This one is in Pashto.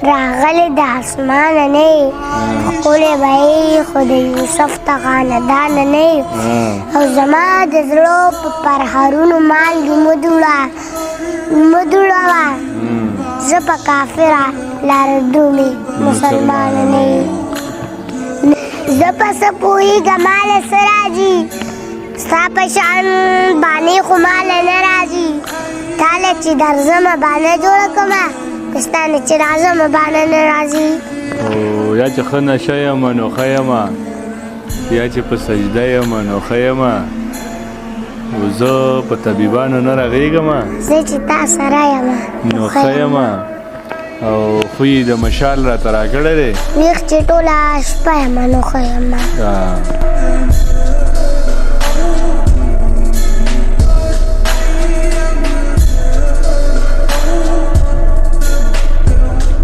راغلی د اسمانه نه یې ښکلی به یې خو د یوسف د خاندانه نه یې او زما د زړه په پرهرونو مالګې مه دوړوه زه په کافره لاره درومې مسلمانه نه یې زه په څه پوهېږم ماله څه راځي ستا په شان بانې خو ماله نه راځي تاله چې درځمه بانه جوړه کړمه که ستا نه چې راځمه بانه نه راځي یا چې ښه نشه یم نو ښه یم یا چې په سجده یم نو ښه یم زه په طبیبانو نه رغېږم زه چې تا سره یم نو ښه یم او خوی د مشال راته راکړی دی ویښ چې ټوله شپه یم نو ښه یم